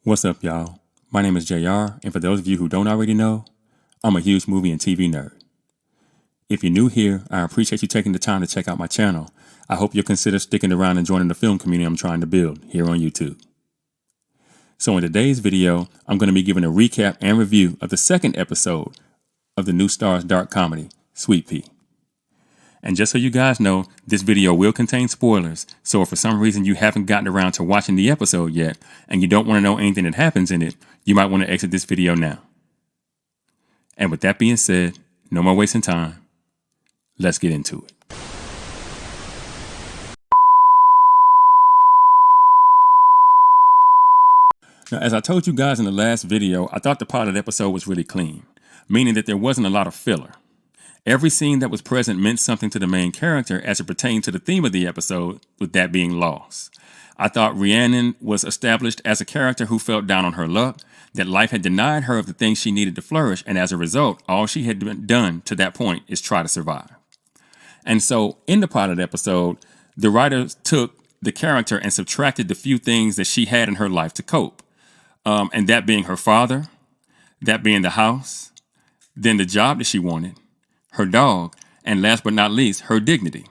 What's up, y'all? My name is JR, and for those of you who don't already know, I'm a huge movie and TV nerd. If you're new here, I appreciate you taking the time to check out my channel. I hope you'll consider sticking around and joining the film community I'm trying to build here on YouTube. So in today's video, I'm going to be giving a recap and review of the second episode of the new STARZ dark comedy, Sweetpea. And just so you guys know, this video will contain spoilers, so if for some reason you haven't gotten around to watching the episode yet, and you don't want to know anything that happens in it, you might want to exit this video now. And with that being said, no more wasting time. Let's get into it. Now, as I told you guys in the last video, I thought the pilot episode was really clean, meaning that there wasn't a lot of filler. Every scene that was present meant something to the main character as it pertained to the theme of the episode, with that being loss. I thought Rhiannon was established as a character who felt down on her luck, that life had denied her of the things she needed to flourish, and as a result, all she had done to that point is try to survive. And so, in the pilot episode, the writers took the character and subtracted the few things that she had in her life to cope. And that being her father, that being the house, then the job that she wanted, her dog, and last but not least, her dignity.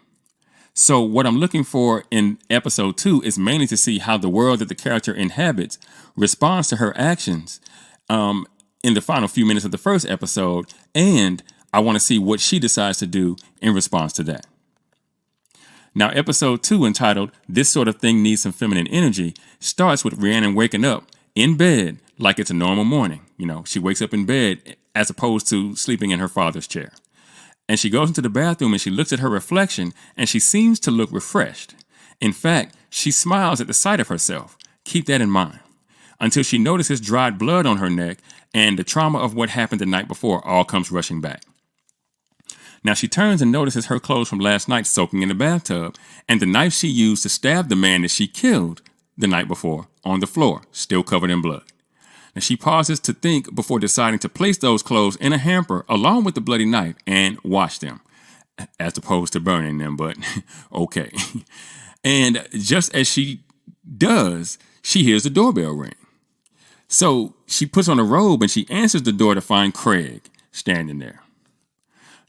So what I'm looking for in episode 2 is mainly to see how the world that the character inhabits responds to her actions in the final few minutes of the first episode, and I want to see what she decides to do in response to that. Now, episode 2, entitled "This Sort of Thing Needs Some Feminine Energy," starts with Rhiannon waking up in bed like it's a normal morning. You know, she wakes up in bed as opposed to sleeping in her father's chair. And she goes into the bathroom and she looks at her reflection and she seems to look refreshed. In fact, she smiles at the sight of herself. Keep that in mind. Until she notices dried blood on her neck and the trauma of what happened the night before all comes rushing back. Now she turns and notices her clothes from last night soaking in the bathtub and the knife she used to stab the man that she killed the night before on the floor, still covered in blood. And she pauses to think before deciding to place those clothes in a hamper along with the bloody knife and wash them, as opposed to burning them, but okay. And just as she does, she hears the doorbell ring. So she puts on a robe and she answers the door to find Craig standing there.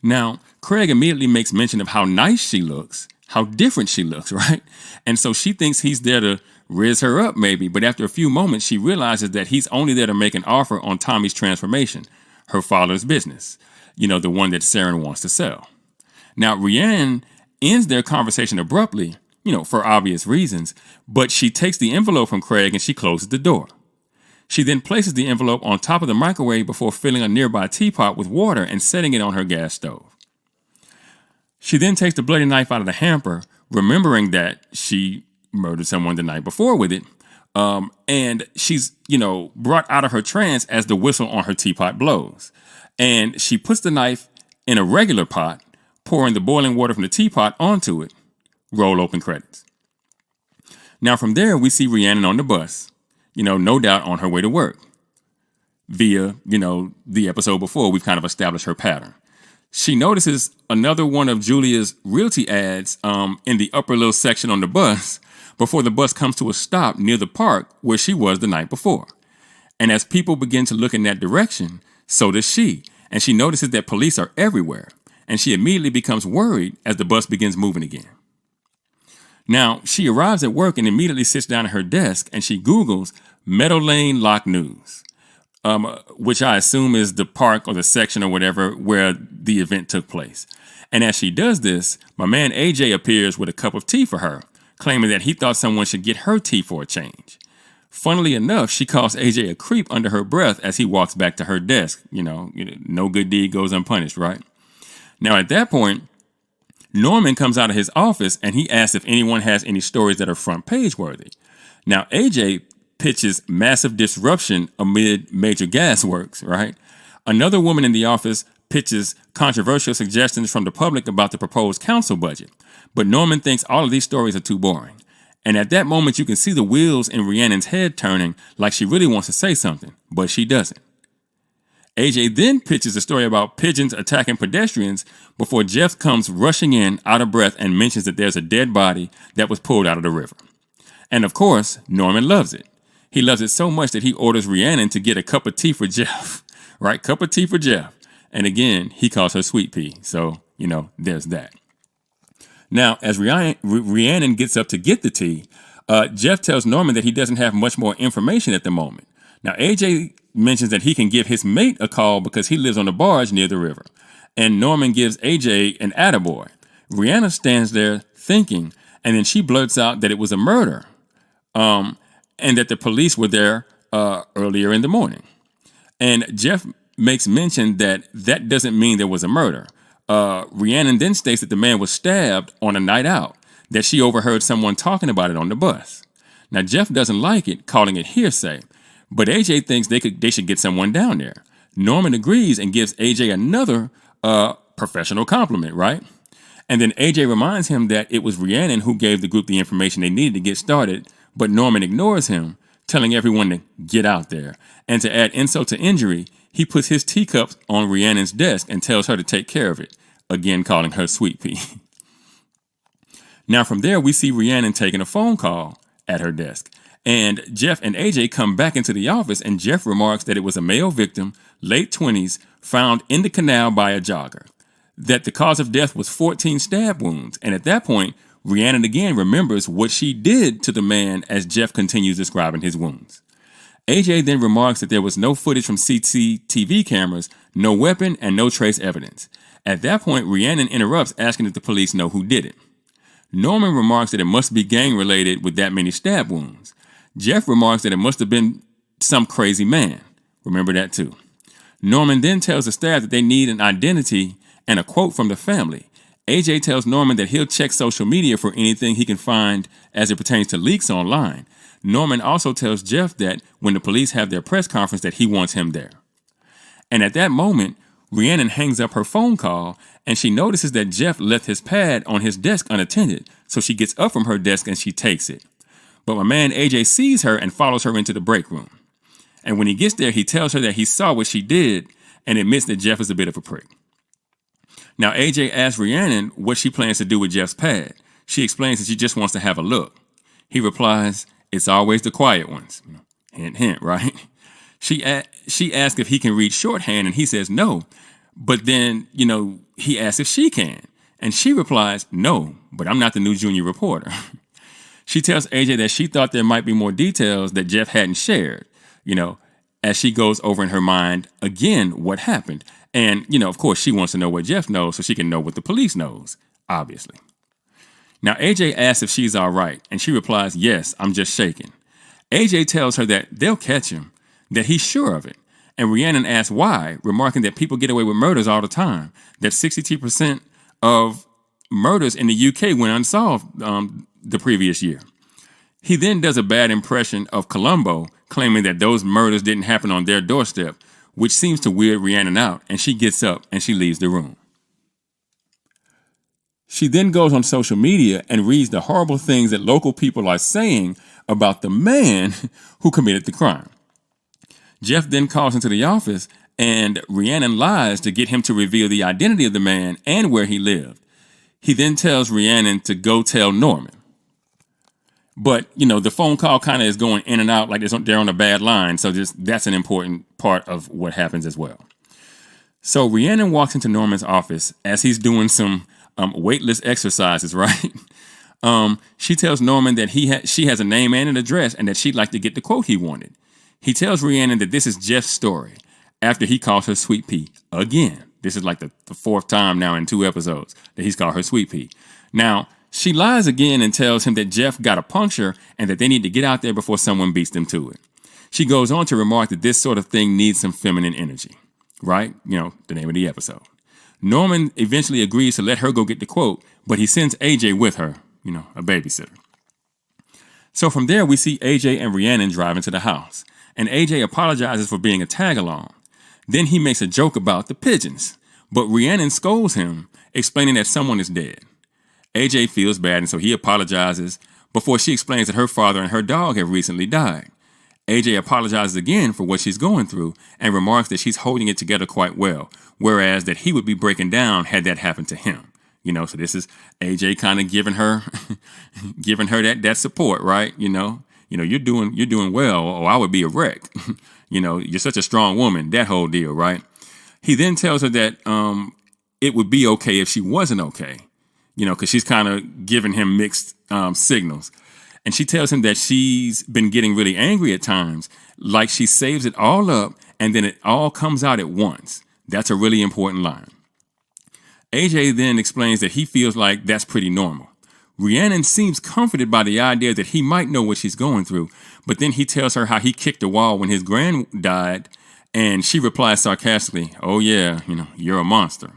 Now, Craig immediately makes mention of how nice she looks, how different she looks, right? And so she thinks he's there to riz her up maybe, but after a few moments, she realizes that he's only there to make an offer on Tommy's transformation, her father's business, you know, the one that Saren wants to sell. Now, Rhiannon ends their conversation abruptly, you know, for obvious reasons, but she takes the envelope from Craig and she closes the door. She then places the envelope on top of the microwave before filling a nearby teapot with water and setting it on her gas stove. She then takes the bloody knife out of the hamper, remembering that she murdered someone the night before with it. And she's, brought out of her trance as the whistle on her teapot blows. And she puts the knife in a regular pot, pouring the boiling water from the teapot onto it. Roll open credits. Now from there, we see Rhiannon on the bus, no doubt on her way to work. Via, the episode before, we've kind of established her pattern. She notices another one of Julia's realty ads in the upper little section on the bus before the bus comes to a stop near the park where she was the night before. And as people begin to look in that direction, so does she. And she notices that police are everywhere. And she immediately becomes worried as the bus begins moving again. Now, she arrives at work and immediately sits down at her desk and she Googles Meadow Lane Lock News, which I assume is the park or the section or whatever where the event took place. And as she does this, my man AJ appears with a cup of tea for her, claiming that he thought someone should get her tea for a change. Funnily enough, she calls AJ a creep under her breath as he walks back to her desk. No good deed goes unpunished, right? Now, at that point, Norman comes out of his office and he asks if anyone has any stories that are front page worthy. Now, AJ pitches massive disruption amid major gas works, right? Another woman in the office pitches controversial suggestions from the public about the proposed council budget. But Norman thinks all of these stories are too boring. And at that moment, you can see the wheels in Rhiannon's head turning like she really wants to say something, but she doesn't. AJ then pitches a story about pigeons attacking pedestrians before Jeff comes rushing in out of breath and mentions that there's a dead body that was pulled out of the river. And of course, Norman loves it. He loves it so much that he orders Rhiannon to get a cup of tea for Jeff, right? Cup of tea for Jeff. And again, he calls her Sweetpea. So, there's that. Now, as Rhiannon gets up to get the tea, Jeff tells Norman that he doesn't have much more information at the moment. Now, AJ mentions that he can give his mate a call because he lives on a barge near the river. And Norman gives AJ an attaboy. Rhiannon stands there thinking, and then she blurts out that it was a murder, and that the police were there earlier in the morning. And Jeff makes mention that doesn't mean there was a murder. Rhiannon then states that the man was stabbed on a night out, that she overheard someone talking about it on the bus. Now, Jeff doesn't like it, calling it hearsay, but AJ thinks they should get someone down there. Norman agrees and gives AJ another professional compliment, right? And then AJ reminds him that it was Rhiannon who gave the group the information they needed to get started, but Norman ignores him, telling everyone to get out there. And to add insult to injury, he puts his teacups on Rhiannon's desk and tells her to take care of it, again calling her Sweetpea. Now from there, we see Rhiannon taking a phone call at her desk. And Jeff and AJ come back into the office, and Jeff remarks that it was a male victim, late 20s, found in the canal by a jogger. That the cause of death was 14 stab wounds. And at that point, Rhiannon again remembers what she did to the man as Jeff continues describing his wounds. AJ then remarks that there was no footage from CCTV cameras, no weapon, and no trace evidence. At that point, Rhiannon interrupts, asking if the police know who did it. Norman remarks that it must be gang-related with that many stab wounds. Jeff remarks that it must have been some crazy man. Remember that too. Norman then tells the staff that they need an identity and a quote from the family. AJ tells Norman that he'll check social media for anything he can find as it pertains to leaks online. Norman also tells Jeff that when the police have their press conference that he wants him there. And at that moment, Rhiannon hangs up her phone call and she notices that Jeff left his pad on his desk unattended, so she gets up from her desk and she takes it. But my man AJ sees her and follows her into the break room. And when he gets there, he tells her that he saw what she did and admits that Jeff is a bit of a prick. Now, AJ asks Rhiannon what she plans to do with Jeff's pad. She explains that she just wants to have a look. He replies, "It's always the quiet ones." Hint, hint, right? She asks if he can read shorthand, and he says no. But then, he asks if she can. And she replies, "No, but I'm not the new junior reporter." She tells AJ that she thought there might be more details that Jeff hadn't shared, as she goes over in her mind, again, what happened. And, of course, she wants to know what Jeff knows so she can know what the police knows, obviously. Now, AJ asks if she's all right, and she replies, "Yes, I'm just shaking." AJ tells her that they'll catch him, that he's sure of it. And Rhiannon asks why, remarking that people get away with murders all the time, that 62% of murders in the UK went unsolved the previous year. He then does a bad impression of Columbo, claiming that those murders didn't happen on their doorstep, which seems to weird Rhiannon out, and she gets up and she leaves the room. She then goes on social media and reads the horrible things that local people are saying about the man who committed the crime. Jeff then calls into the office, and Rhiannon lies to get him to reveal the identity of the man and where he lived. He then tells Rhiannon to go tell Norman. But, the phone call kind of is going in and out like they're on a bad line, so that's an important part of what happens as well. So Rhiannon walks into Norman's office as he's doing some weightless exercises, right? She tells Norman that she has a name and an address and that she'd like to get the quote he wanted. He tells Rhiannon that this is Jeff's story after he calls her Sweetpea again. This is like the fourth time now in 2 episodes that he's called her Sweetpea. Now, she lies again and tells him that Jeff got a puncture and that they need to get out there before someone beats them to it. She goes on to remark that this sort of thing needs some feminine energy, right? The name of the episode. Norman eventually agrees to let her go get the quote, but he sends AJ with her, a babysitter. So from there, we see AJ and Rhiannon drive into the house, and AJ apologizes for being a tag-along. Then he makes a joke about the pigeons, but Rhiannon scolds him, explaining that someone is dead. AJ feels bad, and so he apologizes before she explains that her father and her dog have recently died. AJ apologizes again for what she's going through and remarks that she's holding it together quite well, whereas that he would be breaking down had that happened to him. So this is AJ kind of giving her that support, right? you're doing well, or I would be a wreck. You're such a strong woman, that whole deal, right? He then tells her that it would be okay if she wasn't okay, because she's kind of giving him mixed signals. And she tells him that she's been getting really angry at times, like she saves it all up and then it all comes out at once. That's a really important line. AJ then explains that he feels like that's pretty normal. Rhiannon seems comforted by the idea that he might know what she's going through, but then he tells her how he kicked the wall when his grand died, and she replies sarcastically, "Oh yeah, you're a monster."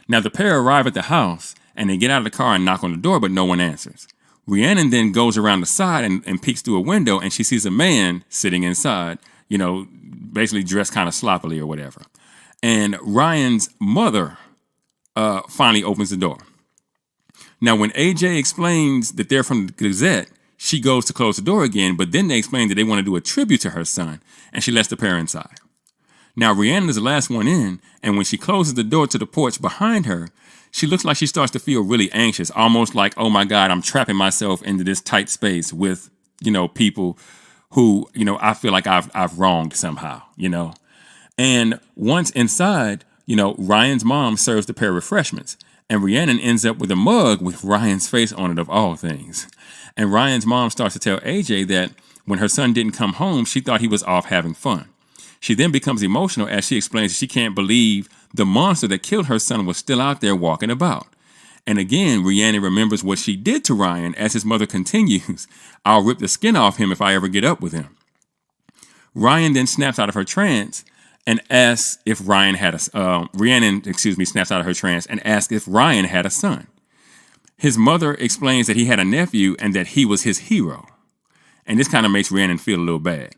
Now the pair arrive at the house, and they get out of the car and knock on the door, but no one answers. Rhiannon then goes around the side and peeks through a window, and she sees a man sitting inside, basically dressed kind of sloppily or whatever. And Ryan's mother finally opens the door. Now, when AJ explains that they're from the Gazette, she goes to close the door again, but then they explain that they want to do a tribute to her son, and she lets the pair inside. Now, Rhiannon is the last one in, and when she closes the door to the porch behind her, she looks like she starts to feel really anxious, almost like, oh my God, I'm trapping myself into this tight space with, people who, I feel like I've wronged somehow, And once inside, Ryan's mom serves the pair refreshments, and Rhiannon ends up with a mug with Ryan's face on it, of all things. And Ryan's mom starts to tell AJ that when her son didn't come home, she thought he was off having fun. She then becomes emotional as she explains that she can't believe the monster that killed her son was still out there walking about. And again, Rhiannon remembers what she did to Ryan as his mother continues, "I'll rip the skin off him if I ever get up with him." Ryan then snaps out of her trance and asks if Ryan had Rhiannon snaps out of her trance and asks if Ryan had a son. His mother explains that he had a nephew and that he was his hero. And this kind of makes Rhiannon feel a little bad.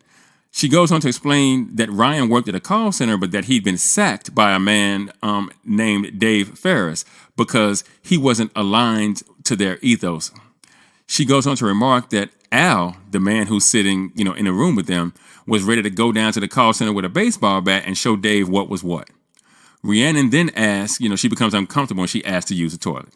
She goes on to explain that Ryan worked at a call center, but that he'd been sacked by a man named Dave Ferris because he wasn't aligned to their ethos. She goes on to remark that Al, the man who's sitting, in a room with them, was ready to go down to the call center with a baseball bat and show Dave what was what. Rhiannon then asks, she becomes uncomfortable and she asks to use the toilet.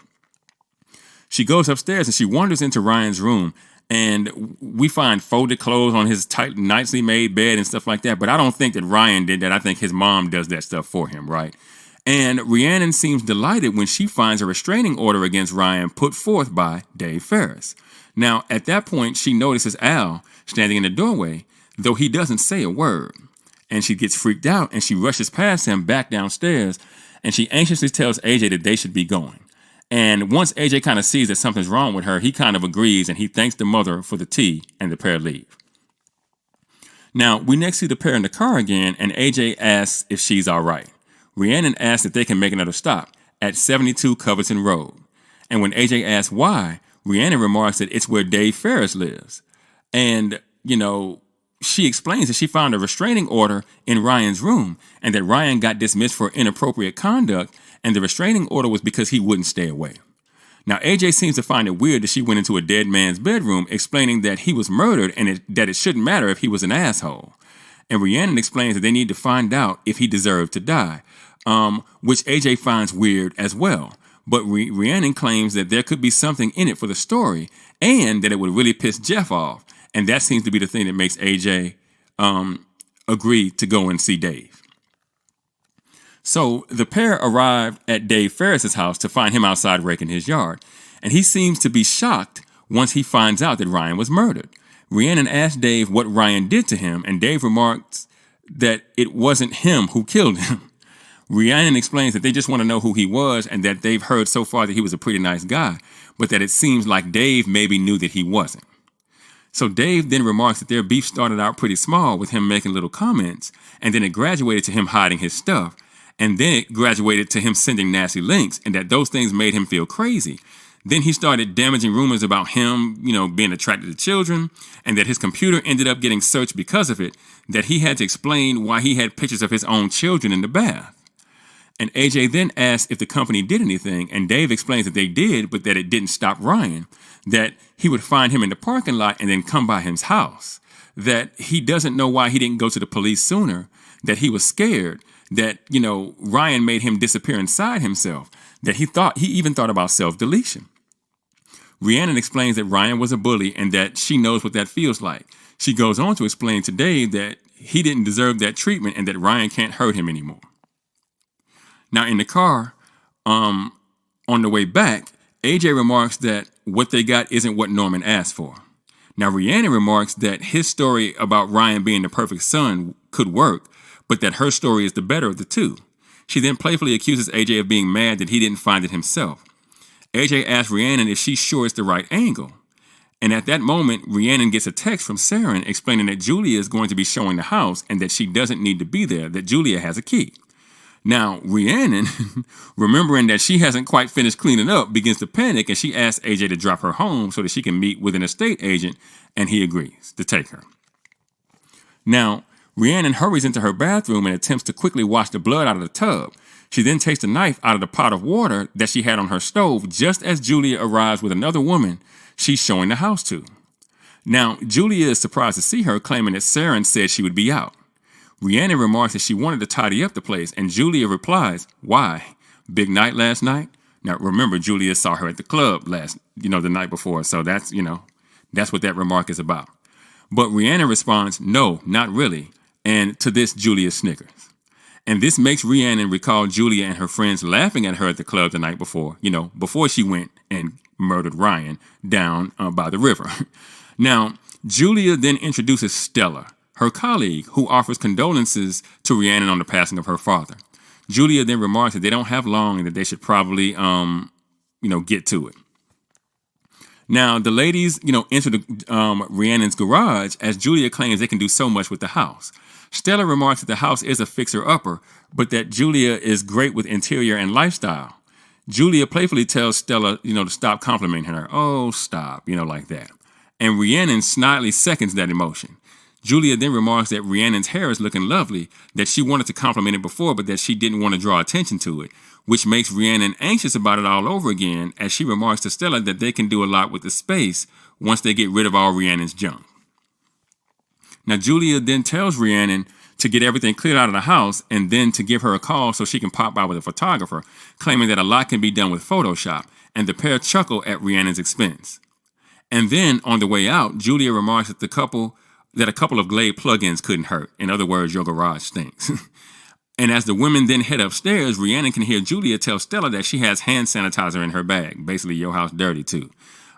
She goes upstairs and she wanders into Ryan's room, and we find folded clothes on his tight, nicely made bed and stuff like that. But I don't think that Ryan did that. I think his mom does that stuff for him, right? And Rhiannon seems delighted when she finds a restraining order against Ryan put forth by Dave Ferris. Now, at that point, she notices Al standing in the doorway, though he doesn't say a word. And she gets freaked out and she rushes past him back downstairs, and she anxiously tells AJ that they should be going. And once AJ kind of sees that something's wrong with her, he kind of agrees and he thanks the mother for the tea, and the pair leave. Now, we next see the pair in the car again, and AJ asks if she's all right. Rhiannon asks if they can make another stop at 72 Covington Road. And when AJ asks why, Rhiannon remarks that it's where Dave Ferris lives. And, she explains that she found a restraining order in Ryan's room and that Ryan got dismissed for inappropriate conduct, and the restraining order was because he wouldn't stay away. Now, AJ seems to find it weird that she went into a dead man's bedroom, explaining that he was murdered and that it shouldn't matter if he was an asshole. And Rhiannon explains that they need to find out if he deserved to die, which AJ finds weird as well. But Rhiannon claims that there could be something in it for the story and that it would really piss Jeff off. And that seems to be the thing that makes AJ agree to go and see Dave. So the pair arrived at Dave Ferris's house to find him outside raking his yard. And he seems to be shocked once he finds out that Ryan was murdered. Rhiannon asks Dave what Ryan did to him, and Dave remarks that it wasn't him who killed him. Rhiannon explains that they just want to know who he was and that they've heard so far that he was a pretty nice guy, but that it seems like Dave maybe knew that he wasn't. So Dave then remarks that their beef started out pretty small with him making little comments, and then it graduated to him hiding his stuff, and then it graduated to him sending nasty links, and that those things made him feel crazy. Then he started damaging rumors about him, being attracted to children, and that his computer ended up getting searched because of it, that he had to explain why he had pictures of his own children in the bath. And AJ then asks if the company did anything, and Dave explains that they did, but that it didn't stop Ryan, that he would find him in the parking lot and then come by his house, that he doesn't know why he didn't go to the police sooner, that he was scared, that, Ryan made him disappear inside himself, that he even thought about self-deletion. Rhiannon explains that Ryan was a bully and that she knows what that feels like. She goes on to explain to Dave that he didn't deserve that treatment and that Ryan can't hurt him anymore. Now, in the car, on the way back, AJ remarks that what they got isn't what Norman asked for. Now, Rhiannon remarks that his story about Ryan being the perfect son could work, but that her story is the better of the two. She then playfully accuses AJ of being mad that he didn't find it himself. AJ asks Rhiannon if she's sure it's the right angle. And at that moment, Rhiannon gets a text from Saren explaining that Julia is going to be showing the house and that she doesn't need to be there, that Julia has a key. Now, Rhiannon, remembering that she hasn't quite finished cleaning up, begins to panic, and she asks AJ to drop her home so that she can meet with an estate agent, and he agrees to take her. Now, Rhiannon hurries into her bathroom and attempts to quickly wash the blood out of the tub. She then takes the knife out of the pot of water that she had on her stove just as Julia arrives with another woman she's showing the house to. Now, Julia is surprised to see her, claiming that Saren said she would be out. Rhiannon remarks that she wanted to tidy up the place, and Julia replies, "Why? Big night last night?" Now, remember, Julia saw her at the club the night before, so that's what that remark is about. But Rhiannon responds, "No, not really," and to this, Julia snickers. And this makes Rhiannon recall Julia and her friends laughing at her at the club the night before, before she went and murdered Ryan down by the river. Now, Julia then introduces Stella, her colleague, who offers condolences to Rhiannon on the passing of her father. Julia then remarks that they don't have long and that they should probably, get to it. Now, the ladies, enter Rhiannon's garage as Julia claims they can do so much with the house. Stella remarks that the house is a fixer-upper, but that Julia is great with interior and lifestyle. Julia playfully tells Stella, to stop complimenting her. "Oh, stop," like that. And Rhiannon snidely seconds that emotion. Julia then remarks that Rhiannon's hair is looking lovely, that she wanted to compliment it before, but that she didn't want to draw attention to it, which makes Rhiannon anxious about it all over again, as she remarks to Stella that they can do a lot with the space once they get rid of all Rhiannon's junk. Now, Julia then tells Rhiannon to get everything cleared out of the house and then to give her a call so she can pop by with a photographer, claiming that a lot can be done with Photoshop, and the pair chuckle at Rhiannon's expense. And then, on the way out, Julia remarks that a couple of Glade plugins couldn't hurt. In other words, your garage stinks. And as the women then head upstairs, Rhiannon can hear Julia tell Stella that she has hand sanitizer in her bag. Basically, your house dirty too.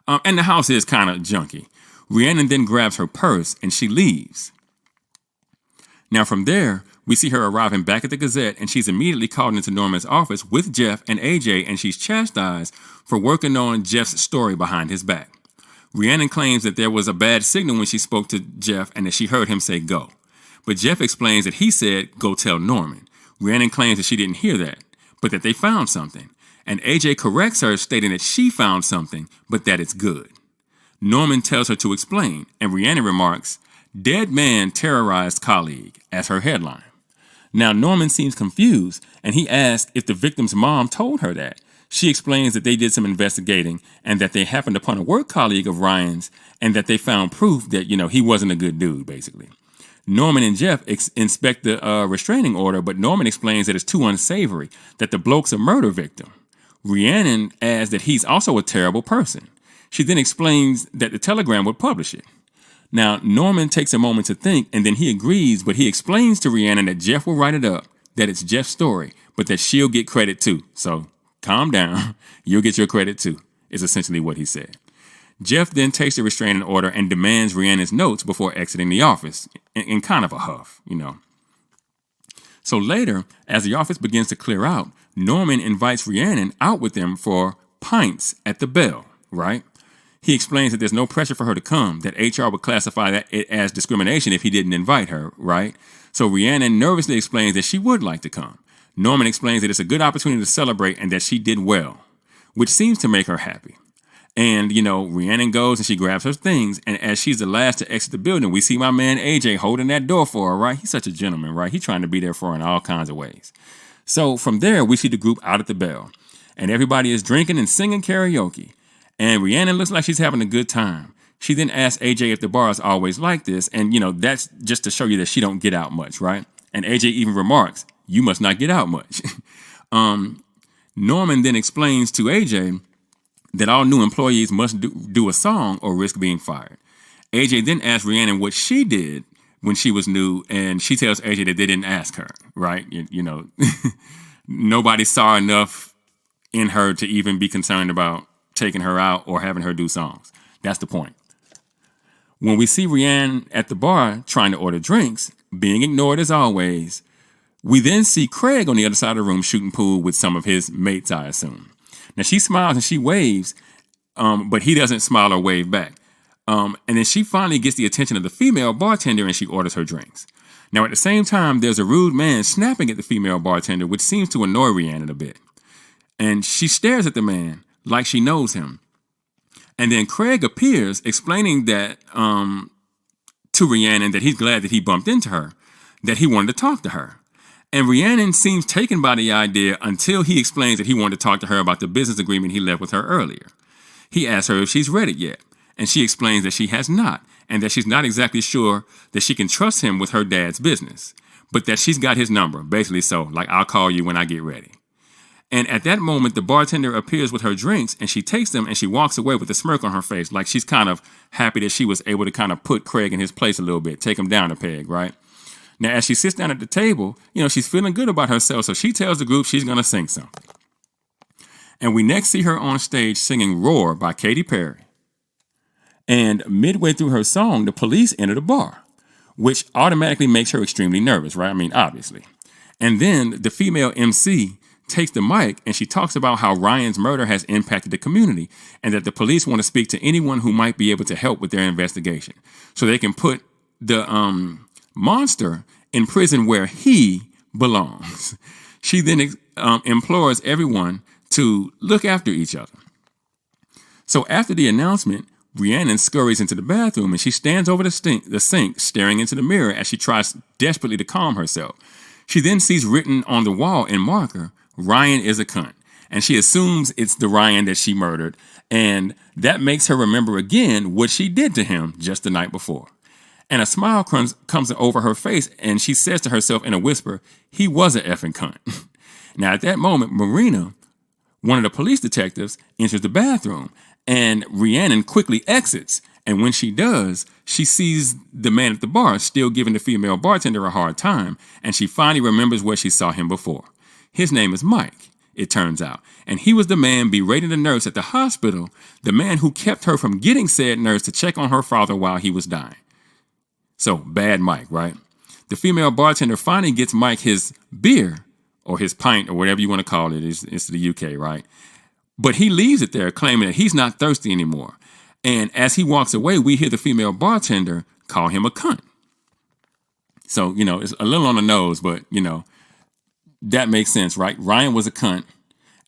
And the house is kind of junky. Rhiannon then grabs her purse and she leaves. Now from there, we see her arriving back at the Gazette, and she's immediately called into Norman's office with Jeff and AJ, and she's chastised for working on Jeff's story behind his back. Rhiannon claims that there was a bad signal when she spoke to Jeff and that she heard him say go. But Jeff explains that he said go tell Norman. Rhiannon claims that she didn't hear that, but that they found something. And AJ corrects her, stating that she found something, but that it's good. Norman tells her to explain, and Rhiannon remarks, "Dead man terrorized colleague," as her headline. Now, Norman seems confused, and he asks if the victim's mom told her that. She explains that they did some investigating and that they happened upon a work colleague of Ryan's and that they found proof that, he wasn't a good dude, basically. Norman and Jeff inspect the restraining order, but Norman explains that it's too unsavory, that the bloke's a murder victim. Rhiannon adds that he's also a terrible person. She then explains that the Telegram would publish it. Now, Norman takes a moment to think, and then he agrees, but he explains to Rhiannon that Jeff will write it up, that it's Jeff's story, but that she'll get credit too. So, calm down. You'll get your credit too, is essentially what he said. Jeff then takes the restraining order and demands Rhiannon's notes before exiting the office, in kind of a huff, So later, as the office begins to clear out, Norman invites Rhiannon out with them for pints at the Bell, right? He explains that there's no pressure for her to come, that HR would classify it as discrimination if he didn't invite her, right? So Rhiannon nervously explains that she would like to come. Norman explains that it's a good opportunity to celebrate and that she did well, which seems to make her happy. And, Rhiannon goes and she grabs her things, and as she's the last to exit the building, we see my man AJ holding that door for her, right? He's such a gentleman, right? He's trying to be there for her in all kinds of ways. So from there, we see the group out at the Bell, and everybody is drinking and singing karaoke. And Rhiannon looks like she's having a good time. She then asks AJ if the bar is always like this, and, that's just to show you that she don't get out much, right? And AJ even remarks, "You must not get out much." Norman then explains to AJ that all new employees must do a song or risk being fired. AJ then asked Rhiannon what she did when she was new, and she tells AJ that they didn't ask her, right? You know, nobody saw enough in her to even be concerned about taking her out or having her do songs. That's the point. When we see Rhiannon at the bar trying to order drinks, being ignored as always, we then see Craig on the other side of the room shooting pool with some of his mates, I assume. Now, she smiles and she waves, but he doesn't smile or wave back. And then she finally gets the attention of the female bartender and she orders her drinks. Now, at the same time, there's a rude man snapping at the female bartender, which seems to annoy Rhiannon a bit. And she stares at the man like she knows him. And then Craig appears, explaining that to Rhiannon that he's glad that he bumped into her, that he wanted to talk to her. And Rhiannon seems taken by the idea until he explains that he wanted to talk to her about the business agreement he left with her earlier. He asks her if she's read it yet, and she explains that she has not, and that she's not exactly sure that she can trust him with her dad's business, but that she's got his number, basically so, like, I'll call you when I get ready. And at that moment, the bartender appears with her drinks, and she takes them and she walks away with a smirk on her face, like she's kind of happy that she was able to kind of put Craig in his place a little bit, take him down a peg, right? Now, as she sits down at the table, you know, she's feeling good about herself, so she tells the group she's going to sing something. And we next see her on stage singing Roar by Katy Perry. And midway through her song, the police enter the bar, which automatically makes her extremely nervous, right? I mean, obviously. And then the female MC takes the mic and she talks about how Ryan's murder has impacted the community and that the police want to speak to anyone who might be able to help with their investigation so they can put the monster in prison where he belongs. She then implores everyone to look after each other. So after the announcement, Rhiannon scurries into the bathroom and she stands over the sink, staring into the mirror as she tries desperately to calm herself. She then sees written on the wall in marker, Ryan is a cunt. And she assumes it's the Ryan that she murdered. And that makes her remember again what she did to him just the night before. And a smile comes over her face and she says to herself in a whisper, he was an effing cunt. Now at that moment, Marina, one of the police detectives, enters the bathroom and Rhiannon quickly exits. And when she does, she sees the man at the bar still giving the female bartender a hard time. And she finally remembers where she saw him before. His name is Mike, it turns out. And he was the man berating the nurse at the hospital, the man who kept her from getting said nurse to check on her father while he was dying. So, bad Mike, right? The female bartender finally gets Mike his beer, or his pint, or whatever you want to call it. It's the UK, right? But he leaves it there, claiming that he's not thirsty anymore. And as he walks away, we hear the female bartender call him a cunt. So, you know, it's a little on the nose, but, you know, that makes sense, right? Ryan was a cunt,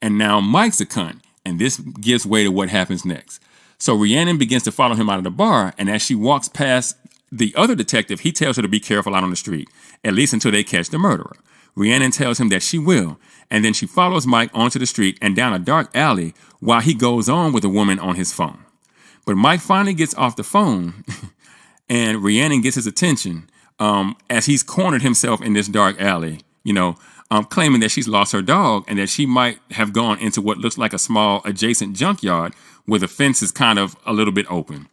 and now Mike's a cunt, and this gives way to what happens next. So Rhiannon begins to follow him out of the bar, and as she walks past the other detective, he tells her to be careful out on the street, at least until they catch the murderer. Rhiannon tells him that she will, and then she follows Mike onto the street and down a dark alley while he goes on with a woman on his phone. But Mike finally gets off the phone, and Rhiannon gets his attention as he's cornered himself in this dark alley, you know, claiming that she's lost her dog and that she might have gone into what looks like a small adjacent junkyard where the fence is kind of a little bit open.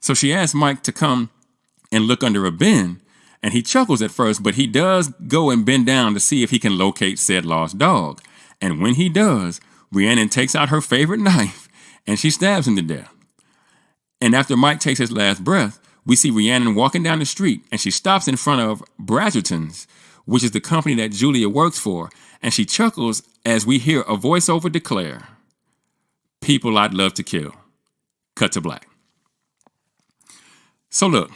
So she asks Mike to come and look under a bin, and he chuckles at first, but he does go and bend down to see if he can locate said lost dog. And when he does, Rhiannon takes out her favorite knife and she stabs him to death. And after Mike takes his last breath, we see Rhiannon walking down the street and she stops in front of Bradgerton's, which is the company that Julia works for, and she chuckles as we hear a voiceover declare, "People I'd love to kill." Cut to black. So look,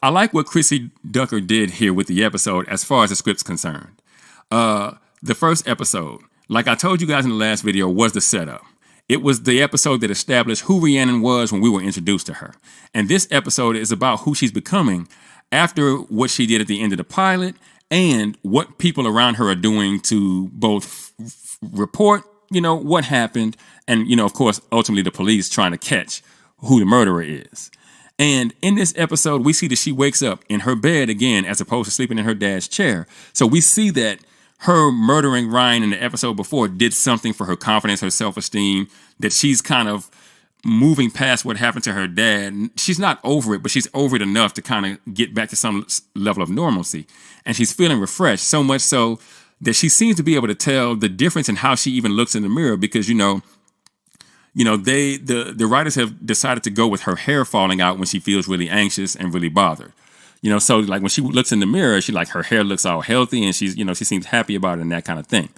I like what Chrissy Ducker did here with the episode as far as the script's concerned. The first episode, like I told you guys in the last video, was the setup. It was the episode that established who Rhiannon was when we were introduced to her. And this episode is about who she's becoming after what she did at the end of the pilot and what people around her are doing to both report, you know, what happened and, you know, of course, ultimately the police trying to catch who the murderer is. And in this episode, we see that she wakes up in her bed again as opposed to sleeping in her dad's chair. So we see that her murdering Ryan in the episode before did something for her confidence, her self-esteem, that she's kind of moving past what happened to her dad. She's not over it, but she's over it enough to kind of get back to some level of normalcy. And she's feeling refreshed, so much so that she seems to be able to tell the difference in how she even looks in the mirror, because, the writers have decided to go with her hair falling out when she feels really anxious and really bothered. So like when she looks in the mirror, her hair looks all healthy, and she seems happy about it and that kind of thing.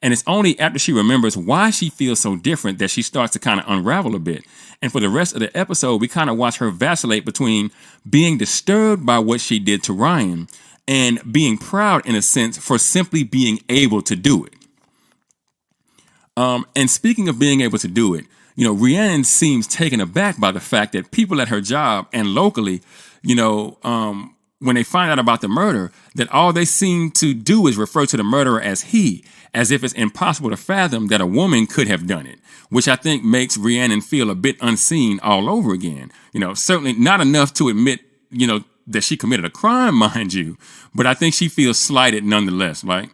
And it's only after she remembers why she feels so different that she starts to kind of unravel a bit. And for the rest of the episode, we kind of watch her vacillate between being disturbed by what she did to Ryan and being proud, in a sense, for simply being able to do it. And speaking of being able to do it, Rhiannon seems taken aback by the fact that people at her job and locally, when they find out about the murder, that all they seem to do is refer to the murderer as he, as if it's impossible to fathom that a woman could have done it, which I think makes Rhiannon feel a bit unseen all over again. Certainly not enough to admit, that she committed a crime, mind you, but I think she feels slighted nonetheless, right?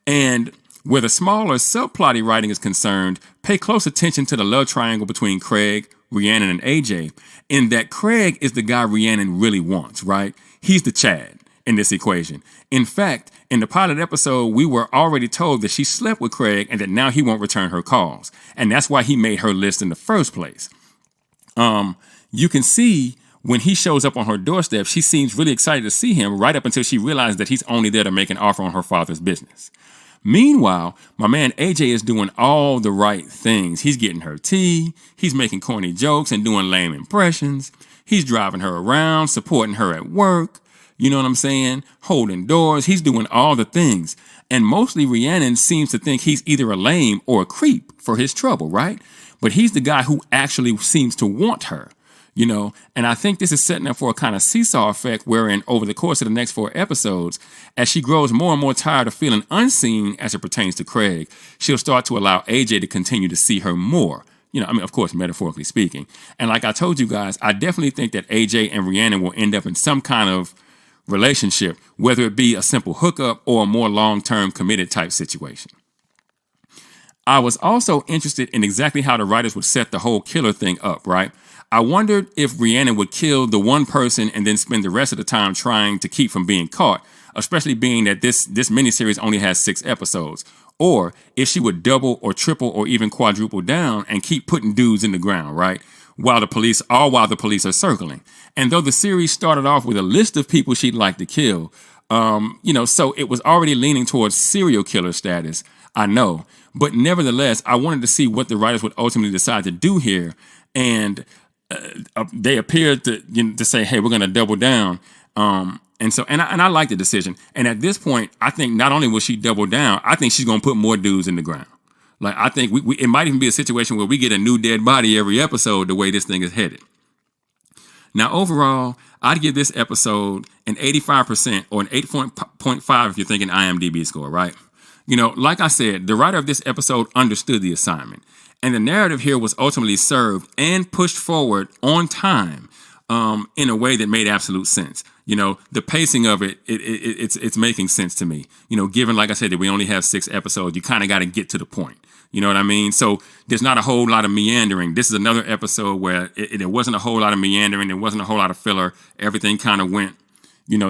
And where the smaller subplotty writing is concerned, pay close attention to the love triangle between Craig, Rhiannon, and AJ, in that Craig is the guy Rhiannon really wants, right? He's the Chad in this equation. In fact, in the pilot episode, we were already told that she slept with Craig and that now he won't return her calls. And that's why he made her list in the first place. You can see when he shows up on her doorstep, she seems really excited to see him, right up until she realizes that he's only there to make an offer on her father's business. Meanwhile, my man AJ is doing all the right things. He's getting her tea, he's making corny jokes and doing lame impressions. He's driving her around, supporting her at work. You know what I'm saying? Holding doors. He's doing all the things. And mostly Rhiannon seems to think he's either a lame or a creep for his trouble, right? But he's the guy who actually seems to want her. And I think this is setting up for a kind of seesaw effect wherein over the course of the next 4 episodes, as she grows more and more tired of feeling unseen as it pertains to Craig, she'll start to allow AJ to continue to see her more. Of course, metaphorically speaking. And like I told you guys, I definitely think that AJ and Rhiannon will end up in some kind of relationship, whether it be a simple hookup or a more long-term committed type situation. I was also interested in exactly how the writers would set the whole killer thing up, right? I wondered if Rhiannon would kill the one person and then spend the rest of the time trying to keep from being caught, especially being that this miniseries only has 6 episodes, or if she would double or triple or even quadruple down and keep putting dudes in the ground, right? While the police are circling. And though the series started off with a list of people she'd like to kill, so it was already leaning towards serial killer status, I know. But nevertheless, I wanted to see what the writers would ultimately decide to do here. And they appeared to say, hey, we're going to double down. And I like the decision. And at this point, I think not only will she double down, I think she's going to put more dudes in the ground. Like, I think it might even be a situation where we get a new dead body every episode the way this thing is headed. Now, overall, I'd give this episode an 85% or an 8.5 if you're thinking IMDb score, right? Like I said, the writer of this episode understood the assignment. And the narrative here was ultimately served and pushed forward on time in a way that made absolute sense. The pacing of it's making sense to me. Given, like I said, that we only have 6 episodes, you kind of got to get to the point. You know what I mean? So there's not a whole lot of meandering. This is another episode where there wasn't a whole lot of meandering. There wasn't a whole lot of filler. Everything kind of went,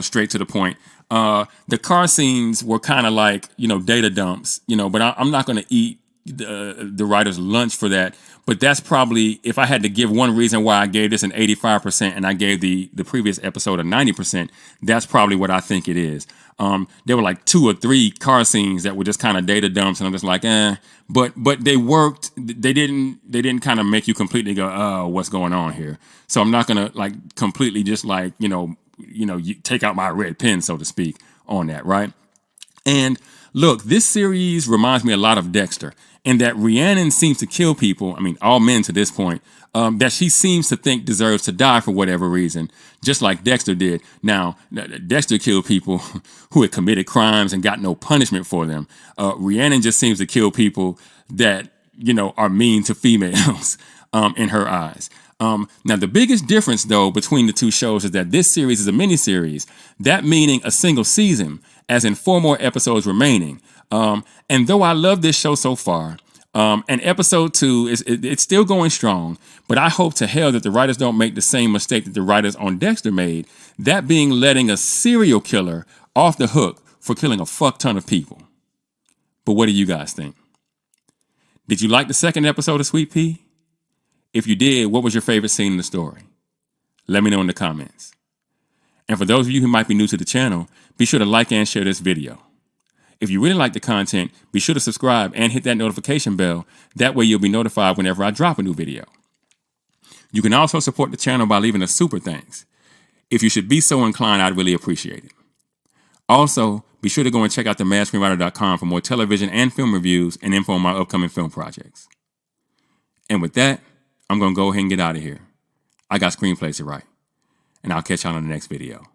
straight to the point. The car scenes were kind of like, data dumps, but I'm not going to eat the writer's lunch for that. But that's probably, if I had to give one reason why I gave this an 85% and I gave the previous episode a 90%, that's probably what I think it is. There were like 2 or 3 car scenes that were just kind of data dumps, and I'm just like, but they worked. They didn't kind of make you completely go, oh, what's going on here? So I'm not gonna like completely just like you take out my red pen, so to speak, on that, right? And look, this series reminds me a lot of Dexter, in that Rhiannon seems to kill people, all men to this point, that she seems to think deserves to die for whatever reason, just like Dexter did. Now, Dexter killed people who had committed crimes and got no punishment for them. Rhiannon just seems to kill people that, are mean to females in her eyes. Now, the biggest difference, though, between the 2 shows is that this series is a miniseries, that meaning a single season, as in 4 more episodes remaining. And though I love this show so far, And episode 2 it's still going strong, but I hope to hell that the writers don't make the same mistake that the writers on Dexter made, that being letting a serial killer off the hook for killing a fuck ton of people. But what do you guys think? Did you like the second episode of Sweetpea? If you did, what was your favorite scene in the story? Let me know in the comments. And for those of you who might be new to the channel, be sure to like and share this video. If you really like the content, be sure to subscribe and hit that notification bell. That way you'll be notified whenever I drop a new video. You can also support the channel by leaving a super thanks. If you should be so inclined, I'd really appreciate it. Also, be sure to go and check out themaskscreenwriter.com for more television and film reviews and info on my upcoming film projects. And with that, I'm going to go ahead and get out of here. I got screenplays to write, and I'll catch y'all on the next video.